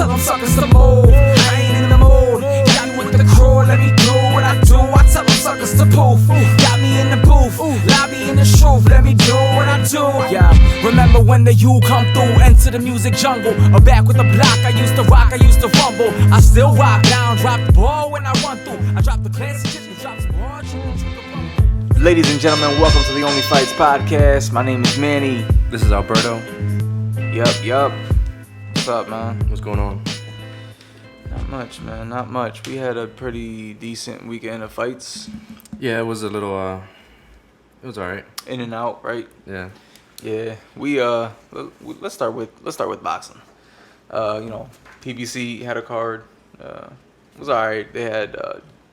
tell them suckers to move. I ain't in the mood. Got me with the crew, let me do what I do. I tell them suckers to poof. Got me in the booth, lobby in the truth. Let me do what I do. Yeah, remember when the U come through, enter the music jungle. Or back with the block, I used to rock, I used to fumble. I still rock down, drop the ball when I run through. I drop the classic shit, and drop the ball. Ladies and gentlemen, welcome to the OnlyFights Podcast. My name is Manny. This is Alberto. Yup. What's up, man? What's going on? Not much, man. Not much. We had a pretty decent weekend of fights. Yeah, it was a little. It was alright. In and out, right? Yeah. Yeah. We let's start with boxing. PBC had a card. It was alright. They had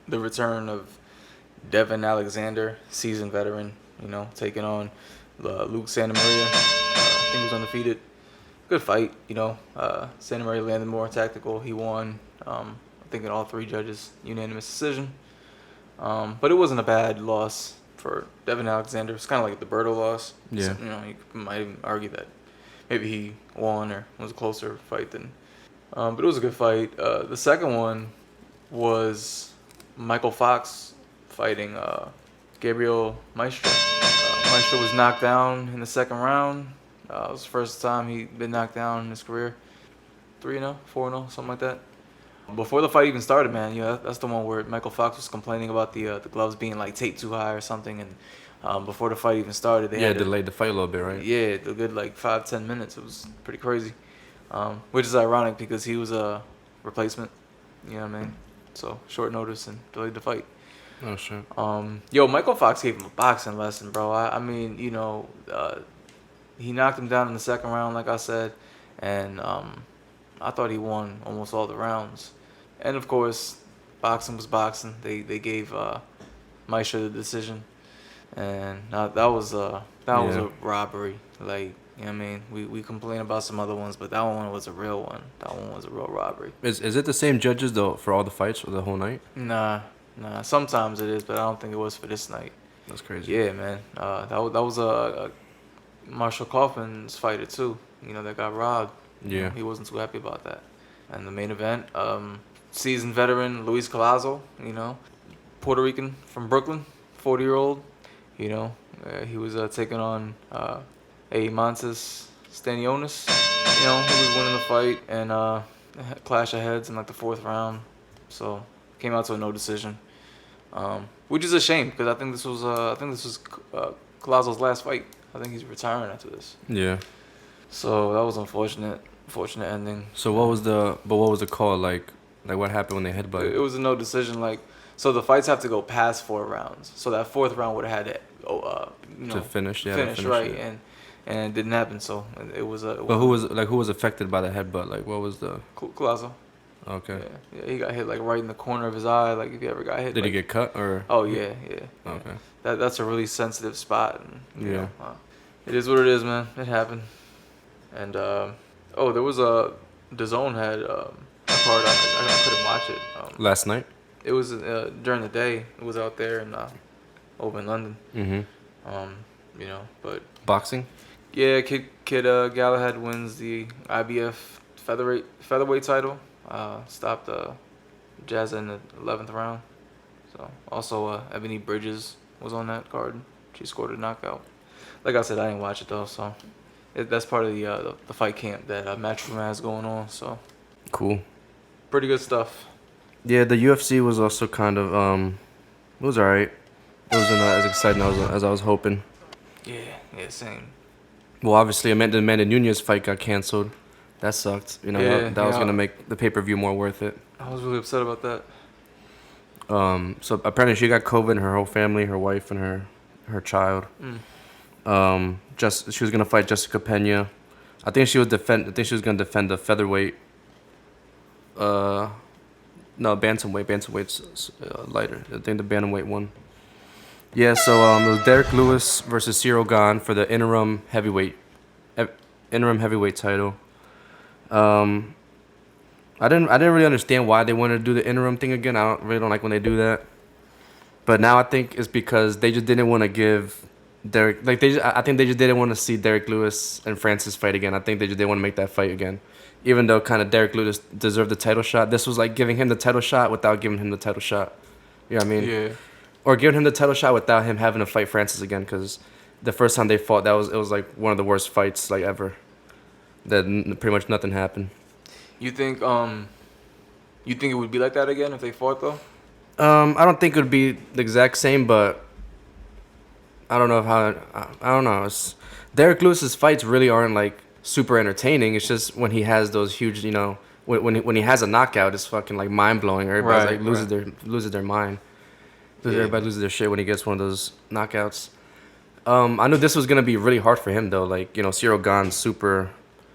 the return of Devin Alexander, seasoned veteran. Taking on Luke Santamaria. I think he was undefeated. Good fight, Santamaria landed more tactical. He won. I think in all three judges, unanimous decision. But it wasn't a bad loss for Devin Alexander. It's kind of like the Berto loss. Yeah. So, you might even argue that maybe he won or was a closer fight than. But it was a good fight. The second one was Michael Fox fighting Gabriel Maestro. Maestro was knocked down in the second round. It was the first time he'd been knocked down in his career. 3-0, 4-0, something like that. Before the fight even started, man, that's the one where Michael Fox was complaining about the gloves being like taped too high or something, and before the fight even started, they had delayed the fight a little bit, right? Yeah, the good like 5-10 minutes. It was pretty crazy, which is ironic because he was a replacement. You know what I mean? So short notice and delayed the fight. Oh shit. Michael Fox gave him a boxing lesson, bro. I mean, he knocked him down in the second round, like I said, and I thought he won almost all the rounds. And of course, boxing was boxing. They gave Maestro the decision, and that was a robbery. Like, you know what I mean? We complain about some other ones, but that one was a real one. That one was a real robbery. Is it the same judges though for all the fights for the whole night? Nah. Sometimes it is, but I don't think it was for this night. That's crazy. Yeah, man. That was a Marshall Kaufman's fighter too. That got robbed. Yeah. He wasn't too happy about that. And the main event, seasoned veteran Luis Collazo, Puerto Rican from Brooklyn, 40-year-old. He was taking on Montes Stanionis. He was winning the fight and clash of heads in like the fourth round. So came out to a no decision, which is a shame because I think this was Collazo's last fight. I think he's retiring after this. Yeah. So that was unfortunate ending. So what was the call like what happened when they headbutted? It was a no decision. So the fights have to go past 4 rounds. So that fourth round would have had to finish. Yeah. Finish right, yeah. and it didn't happen. So it was a. But who was affected by the headbutt? Like what was the? Collazo. Okay. Yeah, he got hit like right in the corner of his eye. Like if you ever got hit. Did he get cut or? Oh yeah. Okay. That's a really sensitive spot. And, yeah. It is what it is, man. It happened. And there was a Dazn had a card. I couldn't watch it. Last night. It was during the day. It was out there in over in London. Mm-hmm. But boxing. Yeah, Kid Galahad wins the IBF featherweight title. Stopped Jazz in the 11th round. So also Ebony Bridges was on that card. She scored a knockout. Like I said, I didn't watch it though, so that's part of the fight camp that Matchroom has going on. So cool. Pretty good stuff. Yeah, the UFC was also kind of it was alright. It wasn't as exciting as I was hoping. Yeah, same. Well, obviously, the Amanda Nunes fight got canceled. That sucked. That was gonna make the pay-per-view more worth it. I was really upset about that. So apparently she got COVID, and her whole family, her wife and her child. She was gonna fight Jessica Pena. I think she was gonna defend the featherweight. No, bantamweight. Bantamweight's lighter. I think the bantamweight won. Yeah, so it was Derek Lewis versus Cyril Gane for the interim heavyweight title. I didn't really understand why they wanted to do the interim thing again. I really don't like when they do that. But now I think it's because they just didn't want to give Derek, like I think they just didn't want to see Derek Lewis and Francis fight again. I think they just didn't want to make that fight again, even though kind of Derek Lewis deserved the title shot. This was like giving him the title shot without giving him the title shot. You know what I mean? Yeah. Or giving him the title shot without him having to fight Francis again, because the first time they fought, it was like one of the worst fights like ever. That pretty much nothing happened. You think it would be like that again if they fought though? I don't think it would be the exact same, but I don't know I don't know. Derek Lewis's fights really aren't like super entertaining. It's just when he has those huge, you know, when he has a knockout, it's fucking like mind blowing. Everybody's like loses their mind. Everybody loses their shit when he gets one of those knockouts. I knew this was gonna be really hard for him though. Like, you know, Cyril Gane's super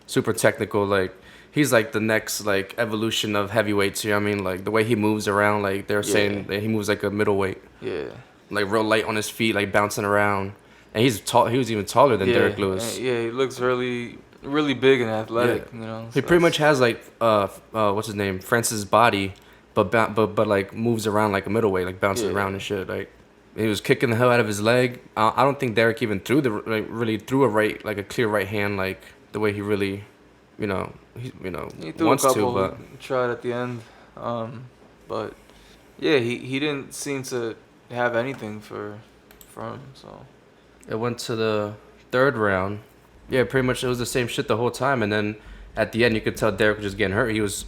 technical. Like, he's like the next like evolution of heavyweights. You know what I mean? Like the way he moves around. Like they're saying that he moves like a middleweight. Yeah. Like real light on his feet, like bouncing around. And he's tall. He was even taller than Derek Lewis. Yeah, he looks really big and athletic. You know. He pretty much has like what's his name, Francis' body, but like moves around like a middleweight, like bouncing around and shit. Like he was kicking the hell out of his leg. I don't think Derek even threw a clear right hand like the way he really, he threw wants a couple, to, but tried at the end. But yeah, he didn't seem to have anything for him. So it went to the third round. Yeah, pretty much it was the same shit the whole time, and then at the end you could tell Derek was just getting hurt. He was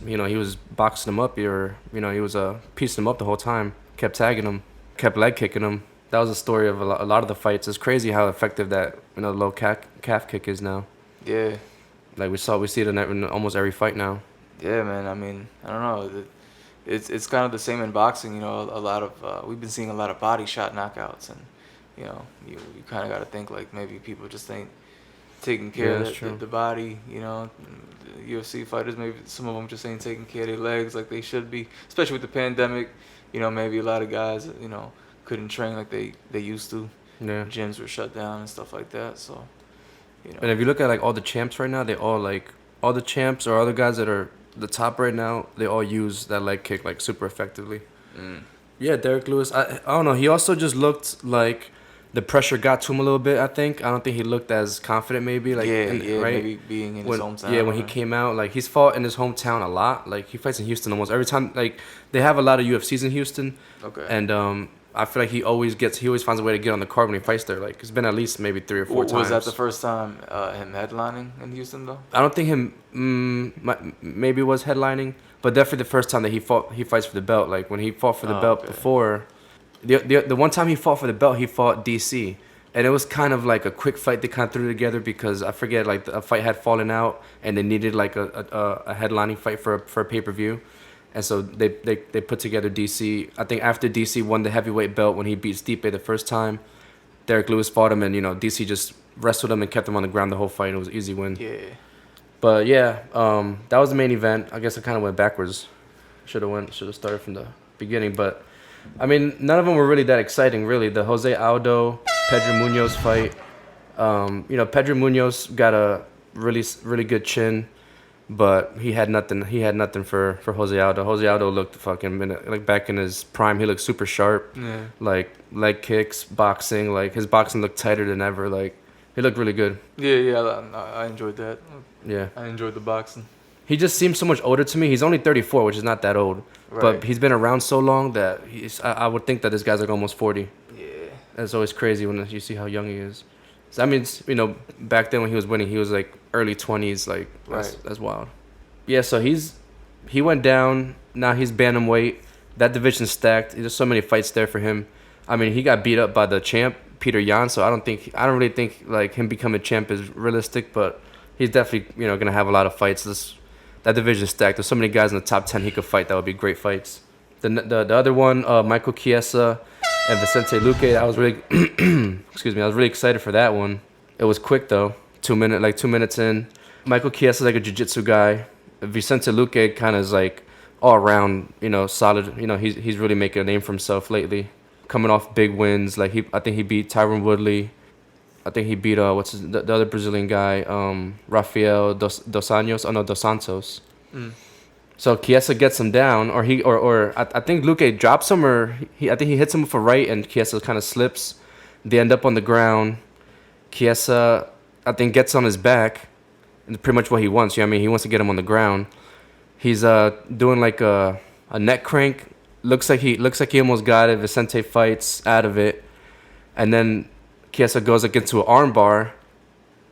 boxing him up, he was piecing him up the whole time, kept tagging him, kept leg kicking him. That was the story of a lot of the fights. It's crazy how effective that low calf kick is now. Yeah, like we see it in almost every fight now. Yeah, man. I mean, I don't know. It's kind of the same in boxing. You know, a lot of we've been seeing a lot of body shot knockouts, and you kind of got to think like maybe people just ain't taking care of the body. You know, the UFC fighters, maybe some of them just ain't taking care of their legs like they should be, especially with the pandemic. You know, maybe a lot of guys couldn't train like they used to. Yeah, gyms were shut down and stuff like that. So, And if you look at like all the champs right now, they all all the champs or other guys that are the top right now, they all use that leg kick like super effectively. Yeah, Derek Lewis. I don't know. He also just looked like the pressure got to him a little bit. I don't think he looked as confident. Maybe right? Maybe being in his hometown. Yeah, when he came out, like he's fought in his hometown a lot. Like he fights in Houston almost every time. Like they have a lot of UFCs in Houston. Okay. And I feel like he always finds a way to get on the card when he fights there. Like it's been at least maybe 3 or 4 times. Was that the first time him headlining in Houston though? I don't think maybe was headlining, but definitely the first time that he fights for the belt. Like when he fought for the belt before, the one time he fought for the belt, he fought DC, and it was kind of like a quick fight they kind of threw together because I forget like a fight had fallen out and they needed like a headlining fight for a pay-per-view. And so they put together DC. I think after DC won the heavyweight belt when he beat Stipe the first time, Derek Lewis fought him, and DC just wrestled him and kept him on the ground the whole fight. It was an easy win. Yeah. But yeah, that was the main event. I guess I kind of went backwards. Should have started from the beginning. But I mean, none of them were really that exciting. Really, the Jose Aldo Pedro Munoz fight. Pedro Munoz got a really good chin. But he had nothing. He had nothing for Jose Aldo. Jose Aldo looked fucking like back in his prime. He looked super sharp. Yeah. Like leg kicks, boxing. Like his boxing looked tighter than ever. Like he looked really good. Yeah. I enjoyed that. Yeah. I enjoyed the boxing. He just seems so much older to me. He's only 34, which is not that old. Right. But he's been around so long that I would think that this guy's like almost 40. Yeah. It's always crazy when you see how young he is. So, I mean, back then when he was winning, he was like early 20s. Like, that's wild. Yeah, so he went down. Now he's bantamweight. That division's stacked. There's so many fights there for him. I mean, he got beat up by the champ, Peter Yan. So I don't really think like him becoming champ is realistic. But he's definitely gonna have a lot of fights. That division's stacked. There's so many guys in the top 10 he could fight. That would be great fights. The other one, Michael Chiesa and Vicente Luque. I was really I was really excited for that one. It was quick though. 2 minutes in. Michael Chiesa's like a jiu-jitsu guy. Vicente Luque kind of is like all around, solid. He's really making a name for himself lately. Coming off big wins. Like I think he beat Tyron Woodley. I think he beat the other Brazilian guy, Rafael dos Santos. So Chiesa gets him down, or I think Luque drops him, or I think he hits him with a right, and Chiesa kind of slips. They end up on the ground. Chiesa, I think, gets on his back, and pretty much what he wants. You know what I mean? He wants to get him on the ground. He's doing like a neck crank. Looks like he almost got it. Vicente fights out of it, and then Chiesa goes like into an arm bar,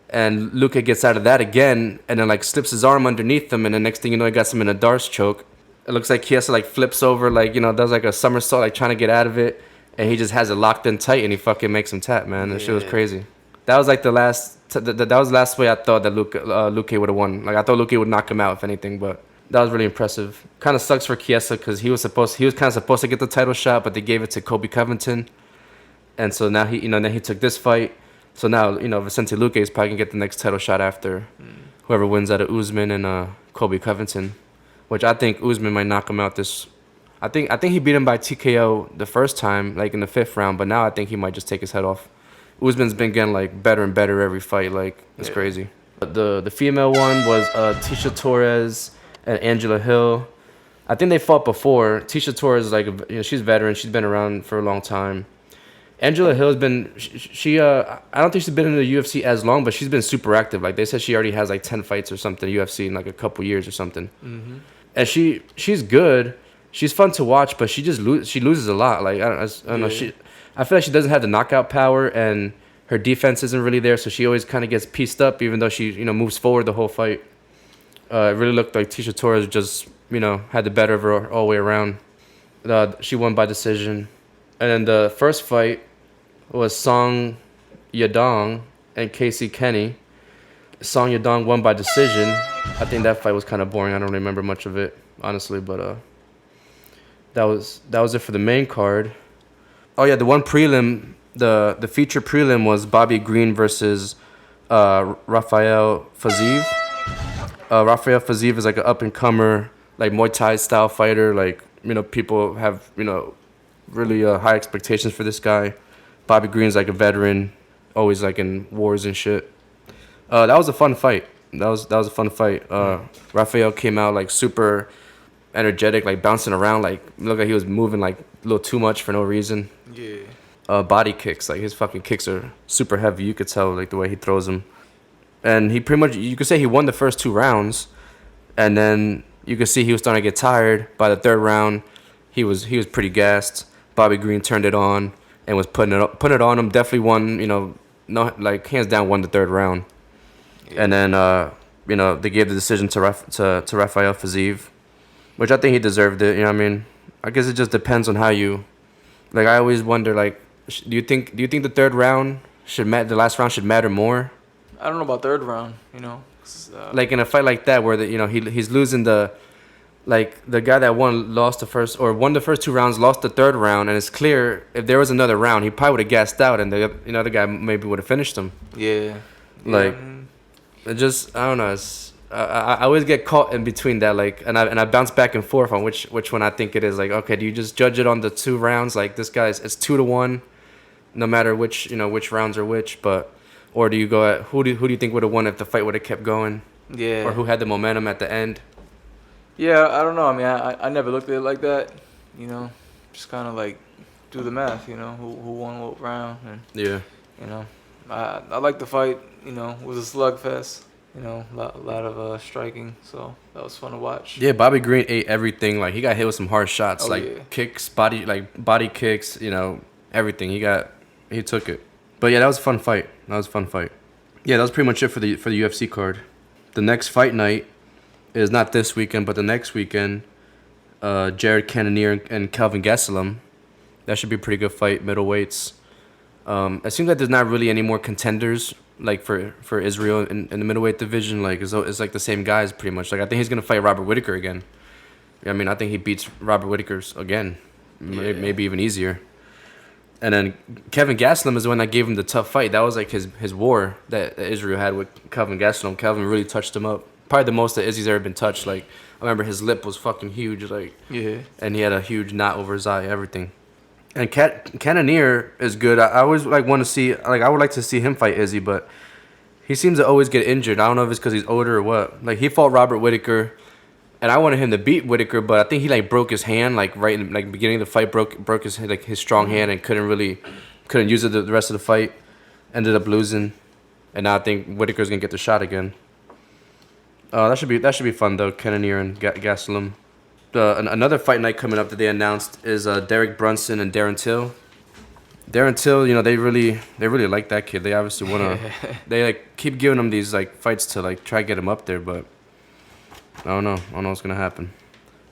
and Luque gets out of that again, and then like slips his arm underneath him, and the next thing you know, he got him in a Darce choke. It looks like Chiesa like flips over, like, you know, does like a somersault, like trying to get out of it, and he just has it locked in tight, and he fucking makes him tap, man. That shit was crazy. That was like that was the last way I thought that Luque would have won. Like I thought Luque would knock him out if anything, but that was really impressive. Kind of sucks for Chiesa because he was kind of supposed to get the title shot, but they gave it to Colby Covington, and so now then he took this fight. So now, you know, Vicente Luque is probably gonna get the next title shot after whoever wins out of Usman and Colby Covington, which I think Usman might knock him out this. I think he beat him by TKO the first time, like in the 5th round, but now I think he might just take his head off. Usman's been getting like better and better every fight, like it's crazy. The female one was Tisha Torres and Angela Hill. I think they fought before. Tisha Torres is like, you know, she's a veteran. She's been around for a long time. Angela Hill has been, I don't think she's been in the UFC as long, but she's been super active. Like they said, she already has like 10 fights or something UFC in like a couple years or something. Mm-hmm. And she's good. She's fun to watch, but she loses a lot. Like I don't know. I feel like she doesn't have the knockout power, and her defense isn't really there. So she always kind of gets pieced up, even though she, you know, moves forward the whole fight. It really looked like Tisha Torres just, you know, had the better of her all the way around. She won by decision. And then the first fight was Song Yadong and Casey Kenny. Song Yadong won by decision. I think that fight was kind of boring. I don't remember much of it, honestly, but that was it for the main card. Oh yeah, the one prelim, the feature prelim was Bobby Green versus Rafael Fiziev. Rafael Fiziev is like an up and comer, like Muay Thai style fighter. Like, you know, people have, you know, really high expectations for this guy. Bobby Green's like a veteran, always like in wars and shit. That was a fun fight. That was a fun fight. Rafael came out like super energetic, like bouncing around, like looked like he was moving like a little too much for no reason. Yeah. Body kicks, like his fucking kicks are super heavy. You could tell like the way he throws them. And he pretty much, you could say he won the first 2 rounds, and then you could see he was starting to get tired. By the 3rd round, he was pretty gassed. Bobby Green turned it on and was putting it on him. Definitely won, you know, no, like hands down won the 3rd round. Yeah. And then you know, they gave the decision to Rafael Fiziev, which I think he deserved it. You know what I mean? I guess it just depends on how you, like, I always wonder, like, do you think the 3rd round the last round should matter more? I don't know about 3rd round, you know. Like in a fight like that where you know he's losing the guy that won the first 2 rounds, lost the 3rd round, and it's clear if there was another round he probably would have gassed out and the other guy maybe would have finished him. Yeah. Like it just, I don't know. I always get caught in between that, like, and I bounce back and forth on which one I think it is. Like, okay, do you just judge it on the 2 rounds? Like this guy's, it's 2-1, no matter which rounds are which, or do you go at who do you think would have won if the fight would have kept going? Yeah. Or who had the momentum at the end? Yeah, I don't know. I mean, I never looked at it like that. You know, just kind of like do the math. You know, who won what round? And, yeah. You know, I like the fight. You know, it was a slugfest. You know, a lot of striking, so that was fun to watch. Yeah, Bobby Green ate everything. Like he got hit with some hard shots, kicks, body kicks. You know, everything. He took it. But yeah, that was a fun fight. Yeah, that was pretty much it for the UFC card. The next fight night is not this weekend, but the next weekend. Jared Cannonier and Kelvin Gastelum. That should be a pretty good fight, middleweights. It seems like there's not really any more contenders like for Israel in the middleweight division. Like it's like the same guys pretty much. Like I think he's gonna fight Robert Whittaker again. I mean, I think he beats Robert Whittaker's again, maybe even easier. And then Kevin Gastelum is the one that gave him the tough fight. That was like his war that Israel had with Kelvin Gastelum. Kelvin really touched him up. Probably the most that Izzy's ever been touched. Like I remember his lip was fucking huge. Like and he had a huge knot over his eye. Everything. And Cannonier is good. I always want to see, I would like to see him fight Izzy, but he seems to always get injured. I don't know if it's because he's older or what. Like he fought Robert Whittaker, and I wanted him to beat Whittaker, but I think he broke his hand right in the beginning of the fight. Broke his strong hand and couldn't use it the rest of the fight. Ended up losing. And now I think Whitaker's gonna get the shot again. That should be fun though. Cannonier and Gastelum. Another fight night coming up that they announced is Derek Brunson and Darren Till. Darren Till, they really like that kid. They obviously wanna they like keep giving him these like fights to like try to get him up there, but I don't know what's gonna happen.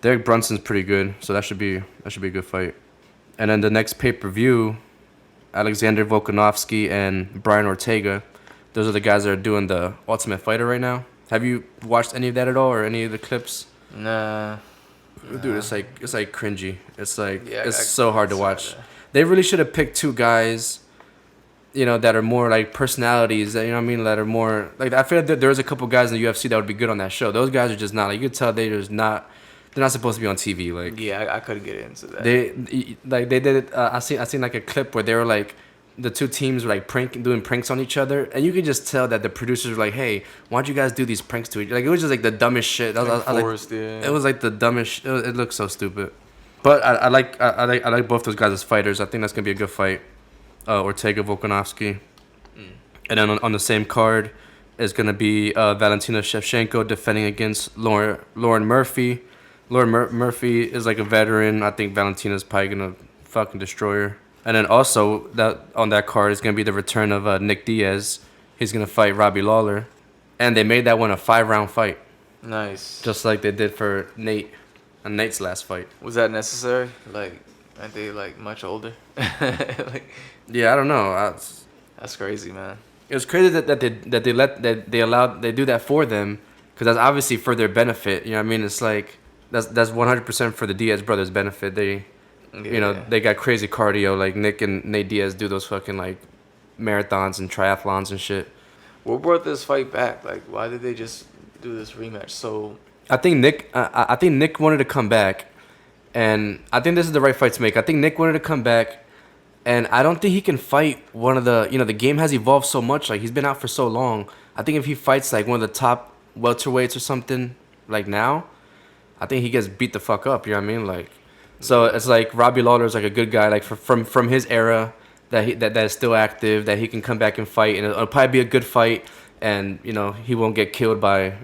Derek Brunson's pretty good, so that should be a good fight. And then the next pay-per-view, Alexander Volkanovsky and Brian Ortega. Those are the guys that are doing the Ultimate Fighter right now. Have you watched any of that at all, or any of the clips? Nah. Dude, it's like cringy. It's like it's so hard to watch. They really should have picked two guys, that are more like personalities. That that are more like. I feel like there's a couple guys in the UFC that would be good on that show. Those guys are just not. Like, you could tell they're not supposed to be on TV. Like, yeah, I couldn't get into that. They did it. I seen like a clip where they were like, the two teams were like doing pranks on each other, and you could just tell that the producers were like, "Hey, why don't you guys do these pranks to each other?" Like, it was just like the dumbest shit. It was like the dumbest. It looked so stupid. But I like both those guys as fighters. I think that's gonna be a good fight. Ortega Volkanovsky, and then on the same card is gonna be Valentina Shevchenko defending against Lauren Murphy. Lauren Murphy is like a veteran. I think Valentina's probably gonna fucking destroy her. And then also on that card is gonna be the return of Nick Diaz. He's gonna fight Robbie Lawler, and they made that one a 5-round fight. Nice. Just like they did for Nate's last fight. Was that necessary? Like, aren't they like much older? Yeah, I don't know. That's crazy, man. It was crazy that they do that for them, because that's obviously for their benefit. You know what I mean? It's like that's 100% for the Diaz brothers' benefit. They got crazy cardio. Like, Nick and Nate Diaz do those fucking like marathons and triathlons and shit. What brought this fight back? Like, why did they just do this rematch? So I think Nick wanted to come back, and I think this is the right fight to make. I think Nick wanted to come back, and I don't think he can fight one of the the game has evolved so much. Like, he's been out for so long. I think if he fights like one of the top welterweights or something like now, I think he gets beat the fuck up. You know what I mean? Like. So it's like Robbie Lawler is like a good guy, like from his era, that is still active, that he can come back and fight, and it'll probably be a good fight, and he won't get killed by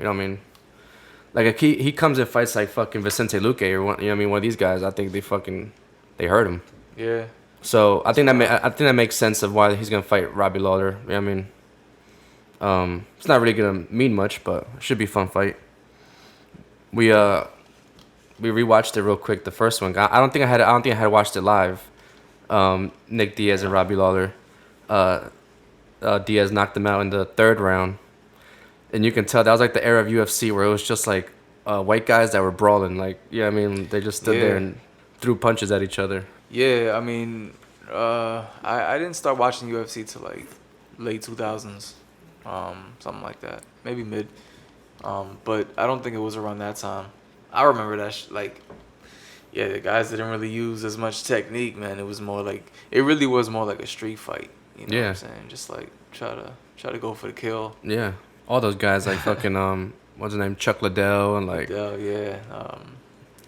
like if he comes and fights like fucking Vicente Luque or one of these guys. I think they hurt him. Yeah. So I think that makes sense of why he's gonna fight Robbie Lawler. You know what I mean? It's not really gonna mean much, but it should be a fun fight. We rewatched it real quick. The first one, I don't think I had watched it live. Nick Diaz and Robbie Lawler. Diaz knocked him out in the 3rd round, and you can tell that was like the era of UFC where it was just like white guys that were brawling. Like, they just stood there and threw punches at each other. Yeah, I mean, I didn't start watching UFC till like late 2000s, something like that, maybe mid. But I don't think it was around that time. I remember that, the guys didn't really use as much technique, man. It was more like, it really was more like a street fight. You know what I'm saying? Just like try to go for the kill. Yeah, all those guys like fucking what's his name, Chuck Liddell and like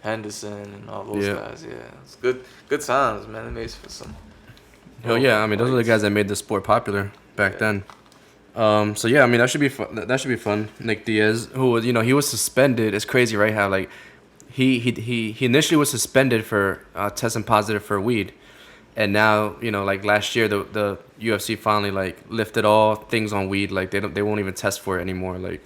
Henderson and all those guys. Yeah, it's good times, man. It made for some. Hell yeah! I mean, those are the guys that made the sport popular back then. So yeah, I mean, that should be fun. That should be fun. Nick Diaz, who was, he was suspended. It's crazy, right? How like he initially was suspended for testing positive for weed, and now like last year the UFC finally like lifted all things on weed. Like they won't even test for it anymore. Like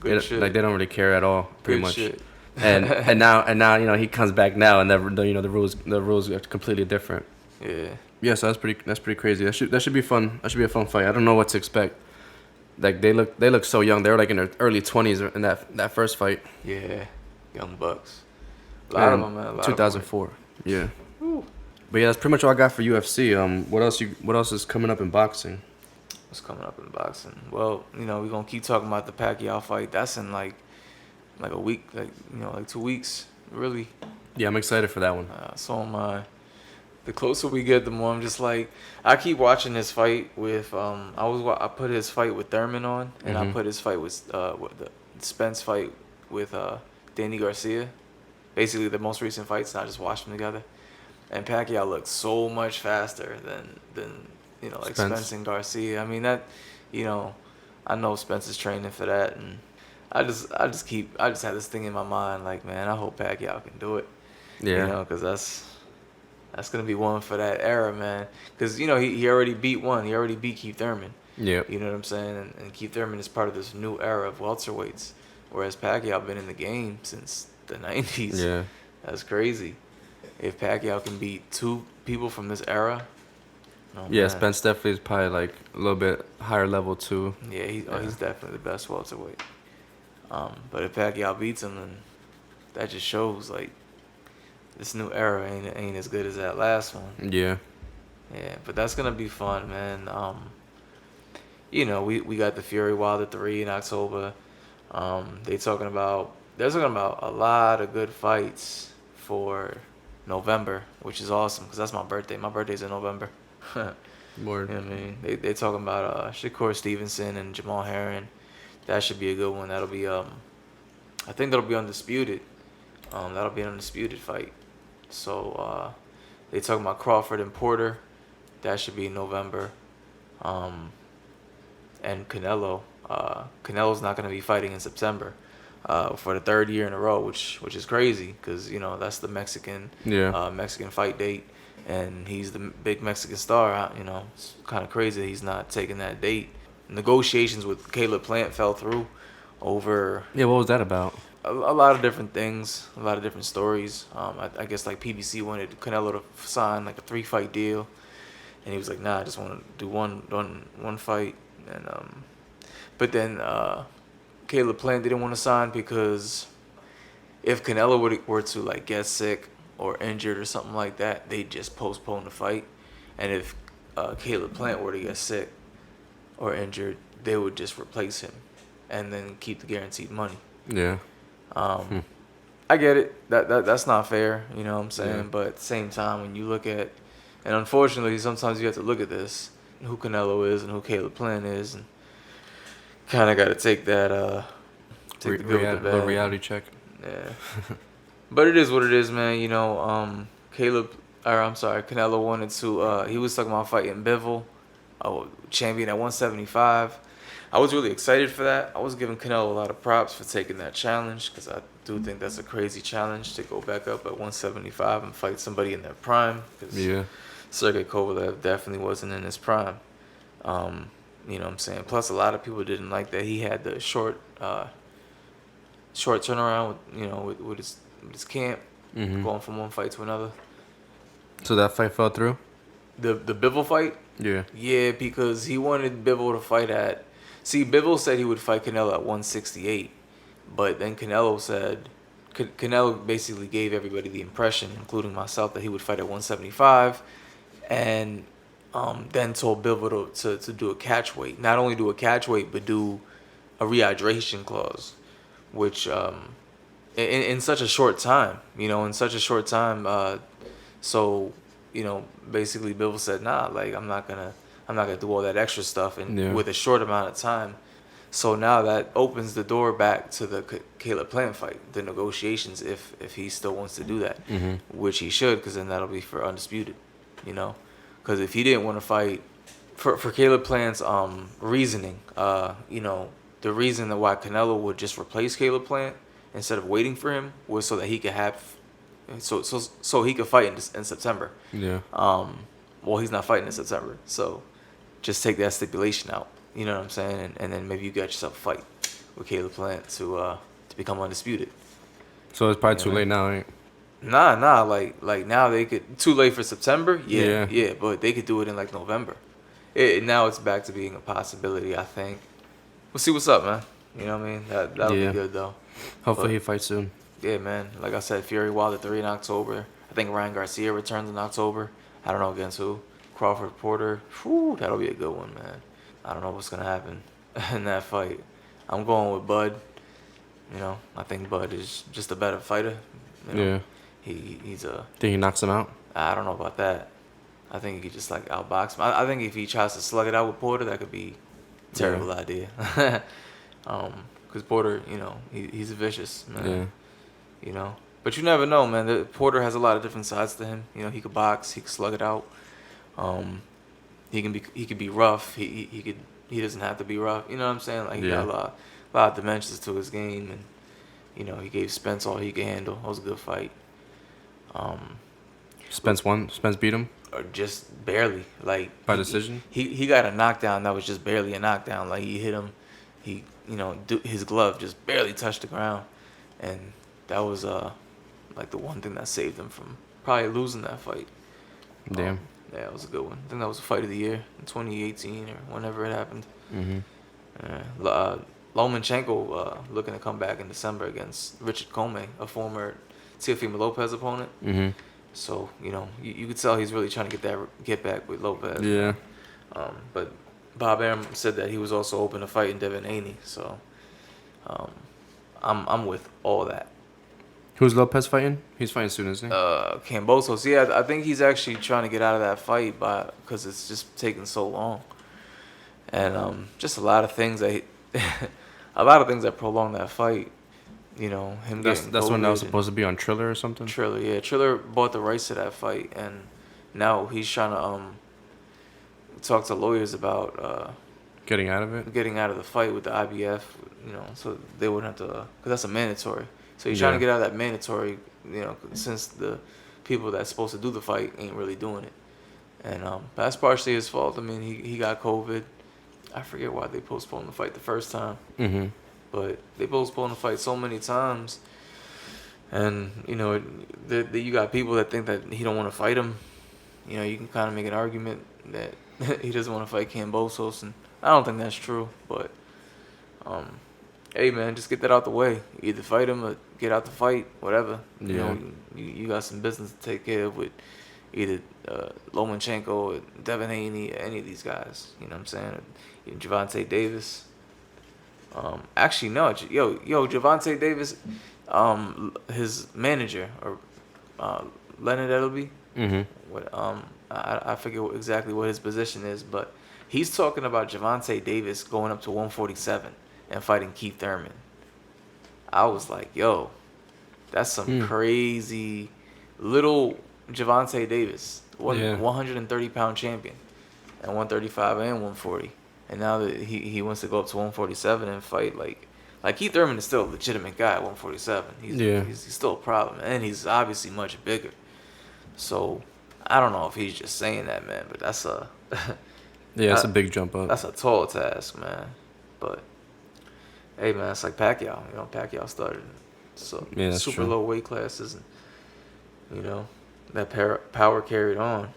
they don't really care at all, pretty much. Shit. and now he comes back now, and the rules are completely different. Yeah. Yeah, so that's pretty crazy. That should be fun. That should be a fun fight. I don't know what to expect. Like they look so young. They were like in their early 20s in that first fight. Yeah, young bucks. A lot of them, man. 2004. Yeah. Woo. But yeah, that's pretty much all I got for UFC. What else is coming up in boxing? What's coming up in boxing? Well, we're gonna keep talking about the Pacquiao fight. That's in like a week, like 2 weeks, really. Yeah, I'm excited for that one. So am I. The closer we get, the more I'm just like, I keep watching his fight with I put his fight with Thurman on, and I put his fight with the Spence fight with Danny Garcia, basically the most recent fights, and I just watched them together. And Pacquiao looks so much faster than like Spence and Garcia. I mean that, I know Spencer's training for that, and I just had this thing in my mind, like, man, I hope Pacquiao can do it. Yeah. You know, because that's gonna be one for that era, man. Because you know he already beat one. He already beat Keith Thurman. Yeah. You know what I'm saying? And Keith Thurman is part of this new era of welterweights, whereas Pacquiao been in the game since the 90s. Yeah. That's crazy. If Pacquiao can beat two people from this era. Oh, Yeah, man. Spence definitely is probably like a little bit higher level too. Yeah, he's definitely the best welterweight. But if Pacquiao beats him, then that just shows like this new era ain't as good as that last one. Yeah. Yeah, but that's gonna be fun, man. You know, we got the Fury Wilder 3 in October. They're talking about a lot of good fights for November, which is awesome because that's my birthday. My birthday's in November. Word. You know what I mean? They talking about Shakur Stevenson and Jamal Herring. That should be a good one. That'll be I think that'll be undisputed. That'll be an undisputed fight. So they talking about Crawford and Porter. That should be in November. And Canelo. Canelo's not going to be fighting in September for the third year in a row, which is crazy because you know that's the Mexican Mexican fight date, and he's the big Mexican star. You know, it's kind of crazy that he's not taking that date. Negotiations with Caleb Plant fell through over. Yeah, what was that about? A lot of different things, a lot of different stories. I guess like PBC wanted Canelo to sign like a 3-fight deal, and he was like, "Nah, I just want to do one fight." And but then Caleb Plant didn't want to sign because if Canelo were to like get sick or injured or something like that, they'd just postpone the fight. And if Caleb Plant were to get sick or injured, they would just replace him and then keep the guaranteed money. Yeah. I get it. That's not fair, you know what I'm saying? Yeah. But at the same time, when you look at, and unfortunately, sometimes you have to look at this, who Canelo is and who Caleb Plant is, and kind of got to take that, take the good with the bad. Reality check. Yeah. But it is what it is, man. You know, Canelo wanted to, he was talking about fighting Bivol, champion at 175. I was really excited for that. I was giving Canelo a lot of props for taking that challenge because I do think that's a crazy challenge to go back up at 175 and fight somebody in their prime. Yeah. Sergey Kovalev definitely wasn't in his prime. You know what I'm saying? Plus, a lot of people didn't like that he had the short turnaround, with his camp, going from one fight to another. So that fight fell through? The Bivol fight? Yeah. Yeah, because he wanted Bivol to fight at... See, Bivol said he would fight Canelo at 168, but then Canelo basically gave everybody the impression, including myself, that he would fight at 175, and then told Bivol to do a catch weight. Not only do a catch weight, but do a rehydration clause, which in such a short time, so basically Bivol said, nah, like I'm not gonna do all that extra stuff with a short amount of time. So now that opens the door back to the Caleb Plant fight, the negotiations, if he still wants to do that, which he should, because then that'll be for undisputed, because if he didn't want to fight, for Caleb Plant's reasoning, the reason that why Canelo would just replace Caleb Plant instead of waiting for him was so that he could have, so he could fight in September. Yeah. Well, he's not fighting in September, so just take that stipulation out. You know what I'm saying? And then maybe you got yourself a fight with Caleb Plant to become undisputed. So it's probably too late now, ain't? Nah. Like now they could, too late for September. Yeah. But they could do it in like November. Now it's back to being a possibility. I think. We'll see what's up, man. You know what I mean? That'll be good though. Hopefully he fights soon. Yeah, man. Like I said, Fury Wilder 3 in October. I think Ryan Garcia returns in October. I don't know against who. Crawford Porter. Whew, that'll be a good one, man. I don't know what's gonna happen in that fight. I'm going with Bud. I think Bud is just a better fighter. Yeah. He's a. Think he knocks him out? I don't know about that. I think he could just like outbox him. I think if he tries to slug it out with Porter, that could be a terrible idea. Because Porter, he's vicious, man. Yeah. But you never know, man. Porter has a lot of different sides to him. He could box, he could slug it out. He could be rough. He could he doesn't have to be rough. You know what I'm saying? Like he got a lot of dimensions to his game, and you know he gave Spence all he could handle. It was a good fight. Spence won. Spence beat him. Or just barely, like by decision. He got a knockdown that was just barely a knockdown. Like he hit him, his glove just barely touched the ground, and that was like the one thing that saved him from probably losing that fight. Damn. Yeah, it was a good one. I think that was the fight of the year in 2018 or whenever it happened. Lomachenko looking to come back in December against Richard Comey, a former Teofimo Lopez opponent. So you could tell he's really trying to get back with Lopez. Yeah. But Bob Arum said that he was also open to fighting Devin Haney. So I'm with all that. Who's Lopez fighting? He's fighting soon, isn't he? Kambosos. Yeah, I think he's actually trying to get out of that fight because it's just taking so long, and just a lot of things that prolong that fight. Him That's getting when that was COVID supposed to be on Triller or something. Triller, yeah. Triller bought the rights to that fight, and now he's trying to talk to lawyers about getting out of it. Getting out of the fight with the IBF, so they wouldn't have to, because that's a mandatory. So he's trying to get out of that mandatory, since the people that's supposed to do the fight ain't really doing it, and that's partially his fault. I mean, he got COVID. I forget why they postponed the fight the first time. But they postponed the fight so many times, and you got people that think that he don't want to fight him. You can kind of make an argument that he doesn't want to fight Kambosos, and I don't think that's true. But hey man, just get that out the way. Either fight him or get out the fight, whatever. Yeah. You got some business to take care of with either Lomachenko or Devin Haney, or any of these guys. You know what I'm saying? Or Gervonta Davis. Actually, no. Gervonta Davis, his manager, or Leonard Edelby. I forget exactly what his position is, but he's talking about Gervonta Davis going up to 147 and fighting Keith Thurman. I was like, yo, that's some crazy little Gervonta Davis, 130-pound champion, and 135 and 140. And now that he wants to go up to 147 and fight like Keith Thurman is still a legitimate guy at 147. He's still a problem, and he's obviously much bigger. So I don't know if he's just saying that, man, but that's a that's a big jump up. That's a tall task, man. But hey, man, it's like Pacquiao. Pacquiao started super true. low weight classes, and that power carried on.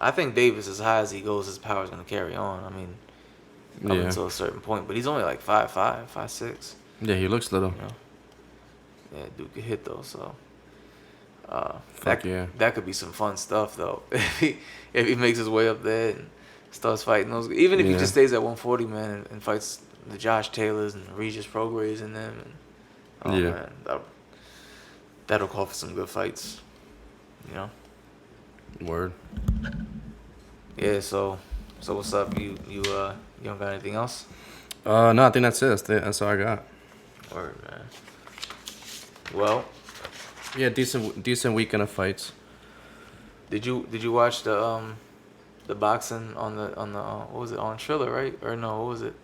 I think Davis, as high as he goes, his power is gonna carry on. I mean, up until a certain point, but he's only like 5'5", 5'6". Yeah, he looks little. Yeah, dude could hit though. So that could be some fun stuff though. if he makes his way up there and starts fighting those, even if he just stays at 140, man, and fights the Josh Taylors and the Regis Prograis and them, and man, that'll call for some good fights. Word. Yeah. So what's up? You don't got anything else? No, I think that's it. That's all I got. Word, man. Well. Yeah, decent weekend of fights. Did you watch the boxing on the what was it, on Triller, right? Or no, what was it?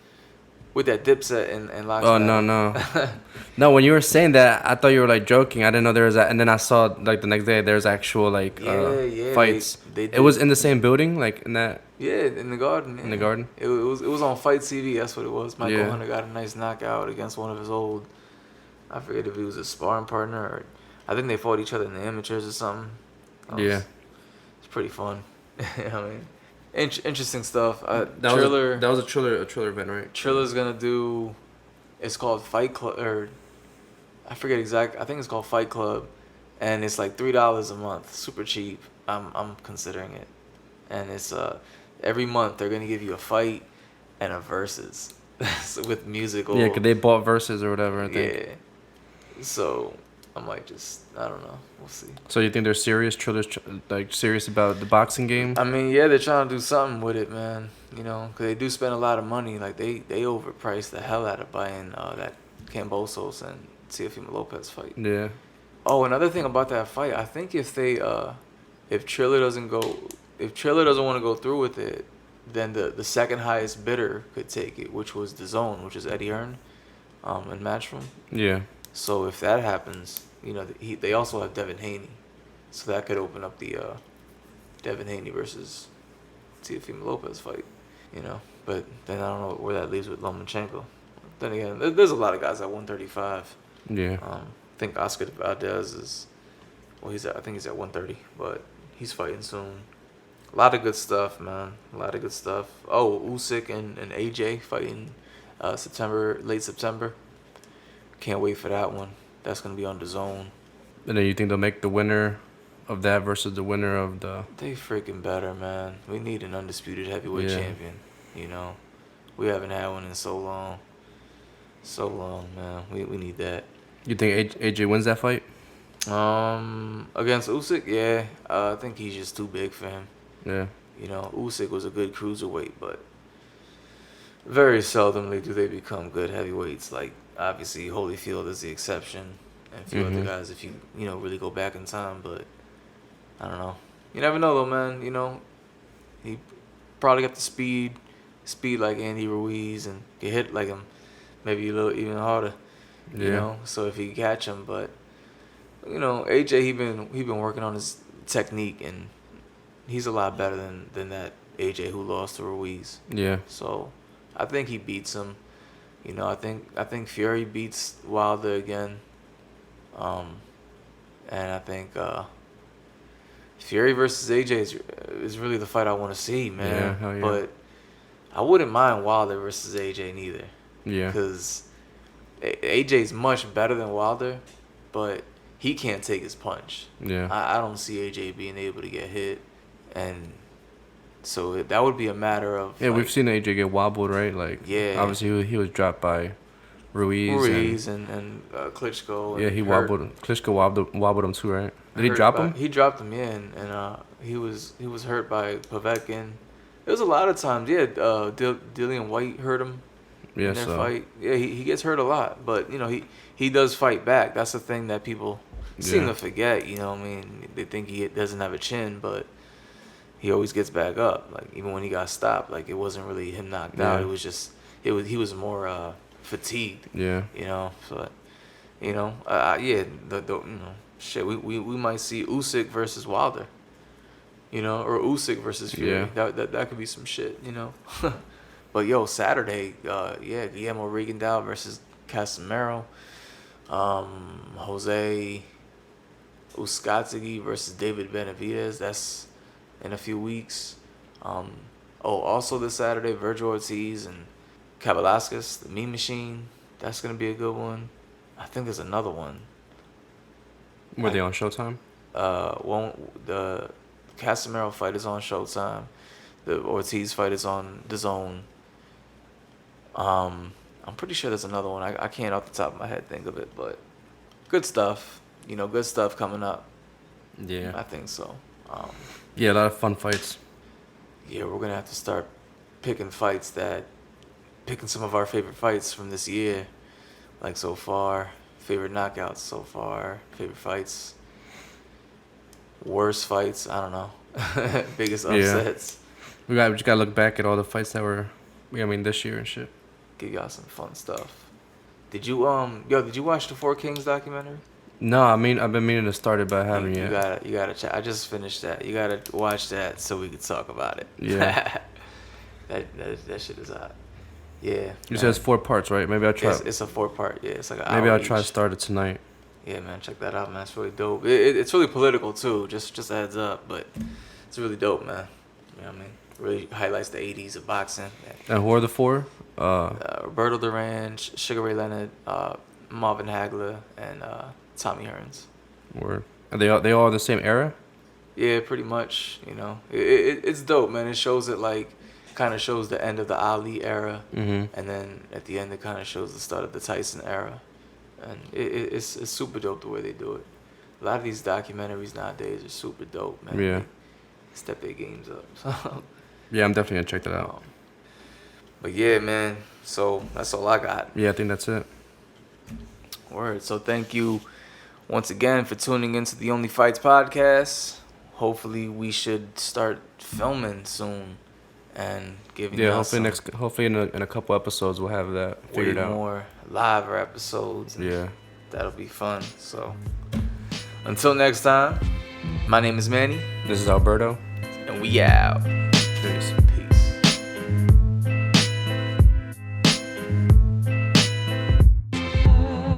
With that Dipset and Lockstep. Oh no. No, when you were saying that, I thought you were like joking. I didn't know there was that, and then I saw like the next day there's actual like fights. They it was in the same building, like in that. Yeah, in the Garden. Yeah. In the Garden. It was on Fight TV. That's what it was. Michael Hunter got a nice knockout against one of his old. I forget if he was a sparring partner or. I think they fought each other in the amateurs or something. It's pretty fun. I mean, interesting stuff. Triller. That was a Triller event, right? Triller's gonna do. It's called Fight Club, or I forget exact. I think it's called Fight Club, and it's like $3 a month, super cheap. I'm considering it, and it's every month they're gonna give you a fight and a versus with musical. Yeah, 'cause they bought versus or whatever. I think. Yeah. So. I'm like, I don't know. We'll see. So you think they're serious? Triller's like serious about the boxing game? I mean, yeah, they're trying to do something with it, man. Because they do spend a lot of money. Like they overpriced the hell out of buying that Kambosos and Teofimo Lopez fight. Yeah. Oh, another thing about that fight, I think if Triller doesn't want to go through with it, then the second highest bidder could take it, which was Dazn, which is Eddie Hearn, in Matchroom. Yeah. So if that happens, they also have Devin Haney, so that could open up the Devin Haney versus Teofimo Lopez fight, But then I don't know where that leaves with Lomachenko. Then again, there's a lot of guys at 135. Yeah. I think Oscar Valdez is, I think he's at 130, but he's fighting soon. A lot of good stuff, man. A lot of good stuff. Oh, Usyk and AJ fighting late September. Can't wait for that one. That's going to be on DAZN. And then you think they'll make the winner of that versus the winner of the... They freaking better, man. We need an undisputed heavyweight champion, We haven't had one in so long. So long, man. We need that. You think AJ wins that fight? Against Usyk, yeah. I think he's just too big for him. Yeah. Usyk was a good cruiserweight, but very seldomly do they become good heavyweights. Like, obviously, Holyfield is the exception, and a few other guys if you really go back in time. But I don't know. You never know, though, man. He probably got the speed like Andy Ruiz, and get hit like him, maybe a little even harder. So if he catch him, but AJ he been working on his technique, and he's a lot better than that AJ who lost to Ruiz. Yeah. So I think he beats him. I think Fury beats Wilder again. And I think Fury versus AJ is really the fight I want to see, man. Yeah, hell yeah. But I wouldn't mind Wilder versus AJ neither. Yeah. Because AJ's much better than Wilder, but he can't take his punch. Yeah. I don't see AJ being able to get hit, and so that would be a matter of... Yeah, we've seen AJ get wobbled, right? Like, yeah. Obviously, he was dropped by Ruiz and Klitschko. Yeah, he wobbled him. Klitschko wobbled him too, right? Did he drop him? He dropped him, yeah, and he was hurt by Povetkin. It was a lot of times, yeah. Dillian White hurt him in their fight. Yeah, he gets hurt a lot, but he does fight back. That's the thing that people seem to forget. They think he doesn't have a chin, but he always gets back up. Like, even when he got stopped, like, it wasn't really him knocked out. It was just he was more fatigued. Yeah. So shit. We might see Usyk versus Wilder. Or Usyk versus Fury. Yeah. That could be some shit. But Saturday, Guillermo Rigondeaux versus Casemiro. Jose Uzcategui versus David Benavidez. That's in a few weeks. Also this Saturday, Virgil Ortiz and Kabalaskas, the Mean Machine. That's gonna be a good one. I think there's another one. Were they on Showtime? The Casemiro fight is on Showtime. The Ortiz fight is on DAZN. I'm pretty sure there's another one. I can't off the top of my head think of it, but good stuff. Good stuff coming up. Yeah. I think so. Yeah, a lot of fun fights. Yeah, we're going to have to start picking some of our favorite fights from this year. Like so far, favorite knockouts so far, favorite fights, worst fights, I don't know. Biggest upsets. Yeah. We just got to look back at all the fights that were, this year and shit. Give y'all some fun stuff. Did you watch the Four Kings documentary? No, I've been meaning to start it, but I haven't yet. You gotta check. I just finished that. You gotta watch that so we can talk about it. Yeah. that shit is hot. Yeah. You said it's 4 parts, right? Maybe I'll try. It's a 4-part. Yeah, it's like an maybe hour I'll try to each. start it tonight. Yeah, man, check that out, man. It's really dope. It's really political too. Just a heads up, but it's really dope, man. You know what I mean? Really highlights the 80s of boxing. And who are the 4? Roberto Duran, Sugar Ray Leonard, Marvin Hagler, and Tommy Hearns. Word. Are they all in the same era? Yeah, pretty much. It's dope, man. It shows it kind of shows the end of the Ali era, and then at the end it kind of shows the start of the Tyson era, and it's super dope the way they do it. A lot of these documentaries nowadays are super dope, man. Yeah. They step their games up. So. Yeah, I'm definitely gonna check that out. But yeah, man. So that's all I got. Yeah, I think that's it. Word. So thank you once again for tuning into the OnlyFights Podcast. Hopefully we should start filming soon and giving Yeah, y'all hopefully in a couple episodes we'll have that figured out. more live episodes. Yeah. That'll be fun. So until next time, my name is Manny. This is Alberto. And we out.